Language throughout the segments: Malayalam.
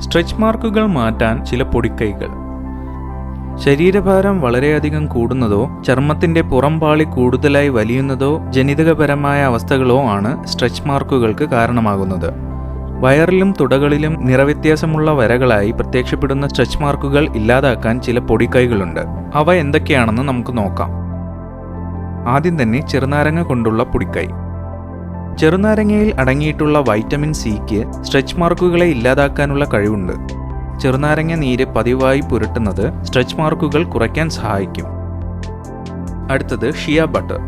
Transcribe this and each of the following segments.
സ്ട്രെച്ച് മാർക്കുകൾ മാറ്റാൻ ചില പൊടിക്കൈകൾ. ശരീരഭാരം വളരെയധികം കൂടുന്നതോ ചർമ്മത്തിന്റെ പുറംപാളി കൂടുതലായി വലിയുന്നതോ ജനിതകപരമായ അവസ്ഥകളോ ആണ് സ്ട്രെച്ച് മാർക്കുകൾക്ക് കാരണമാകുന്നത്. വയറിലും തുടകളിലും നിറവ്യത്യാസമുള്ള വരകളായി പ്രത്യക്ഷപ്പെടുന്ന സ്ട്രെച്ച് മാർക്കുകൾ ഇല്ലാതാക്കാൻ ചില പൊടിക്കൈകളുണ്ട്. അവ എന്തൊക്കെയാണെന്ന് നമുക്ക് നോക്കാം. ആദ്യം തന്നെ ചെറുനാരങ്ങ കൊണ്ടുള്ള പൊടിക്കൈ. ചെറുനാരങ്ങയിൽ അടങ്ങിയിട്ടുള്ള വൈറ്റമിൻ സിക്ക് സ്ട്രെച്ച് മാർക്കുകളെ ഇല്ലാതാക്കാനുള്ള കഴിവുണ്ട്. ചെറുനാരങ്ങ നീര് പതിവായി പുരട്ടുന്നത് സ്ട്രെച്ച് മാർക്കുകൾ കുറയ്ക്കാൻ സഹായിക്കും. അടുത്തത് ഷിയ ബട്ടർ.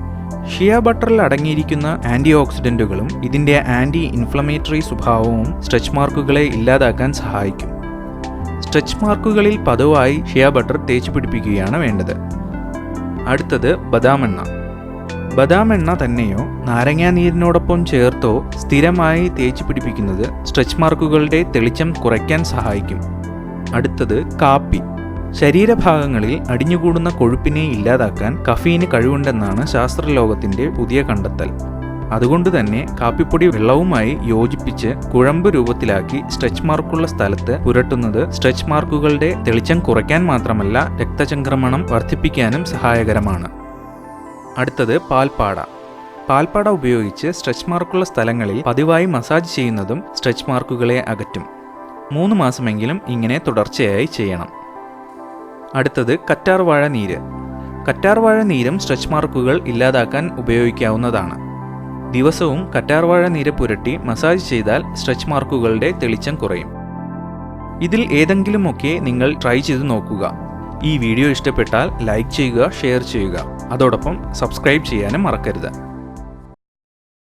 ഷിയ ബട്ടറിൽ അടങ്ങിയിരിക്കുന്ന ആൻറ്റി ഓക്സിഡൻറ്റുകളും ഇതിൻ്റെ ആൻറ്റി ഇൻഫ്ലമേറ്ററി സ്വഭാവവും സ്ട്രെച്ച് മാർക്കുകളെ ഇല്ലാതാക്കാൻ സഹായിക്കും. സ്ട്രെച്ച് മാർക്കുകളിൽ പതിവായി ഷിയ ബട്ടർ തേച്ച് പിടിപ്പിക്കുകയാണ് വേണ്ടത്. അടുത്തത് ബദാമെണ്ണ. ബദാമെണ്ണ തന്നെയോ നാരങ്ങാ നീരിനോടൊപ്പം ചേർത്തോ സ്ഥിരമായി തേച്ച് പിടിപ്പിക്കുന്നത് സ്ട്രെച്ച് മാർക്കുകളുടെ തെളിച്ചം കുറയ്ക്കാൻ സഹായിക്കും. അടുത്തത് കാപ്പി. ശരീരഭാഗങ്ങളിൽ അടിഞ്ഞുകൂടുന്ന കൊഴുപ്പിനെ ഇല്ലാതാക്കാൻ കഫീന് കഴിവുണ്ടെന്നാണ് ശാസ്ത്രലോകത്തിന്റെ പുതിയ കണ്ടെത്തൽ. അതുകൊണ്ട് തന്നെ കാപ്പിപ്പൊടി വെള്ളവുമായി യോജിപ്പിച്ച് കുഴമ്പ് രൂപത്തിലാക്കി സ്ട്രെച്ച് മാർക്കുള്ള സ്ഥലത്ത് പുരട്ടുന്നത് സ്ട്രെച്ച് മാർക്കുകളുടെ തെളിച്ചം കുറയ്ക്കാൻ മാത്രമല്ല രക്തചംക്രമണം വർദ്ധിപ്പിക്കാനും സഹായകരമാണ്. അടുത്തത് പാൽപ്പാട. പാൽപ്പാട ഉപയോഗിച്ച് സ്ട്രെച്ച് മാർക്കുള്ള സ്ഥലങ്ങളിൽ പതിവായി മസാജ് ചെയ്യുന്നതും സ്ട്രെച്ച് മാർക്കുകളെ അകറ്റും. 3 മാസമെങ്കിലും ഇങ്ങനെ തുടർച്ചയായി ചെയ്യണം. അടുത്തത് കറ്റാർവാഴ നീര്. കറ്റാർവാഴ നീരും സ്ട്രെച്ച് മാർക്കുകൾ ഇല്ലാതാക്കാൻ ഉപയോഗിക്കാവുന്നതാണ്. ദിവസവും കറ്റാർവാഴ നീര് പുരട്ടി മസാജ് ചെയ്താൽ സ്ട്രെച്ച് മാർക്കുകളുടെ തെളിച്ചം കുറയും. ഇതിൽ ഏതെങ്കിലുമൊക്കെ നിങ്ങൾ ട്രൈ ചെയ്ത് നോക്കുക. ഈ വീഡിയോ ഇഷ്ടപ്പെട്ടാൽ ലൈക്ക് ചെയ്യുക, ഷെയർ ചെയ്യുക. അതോടൊപ്പം സബ്സ്ക്രൈബ് ചെയ്യാനും മറക്കരുത്.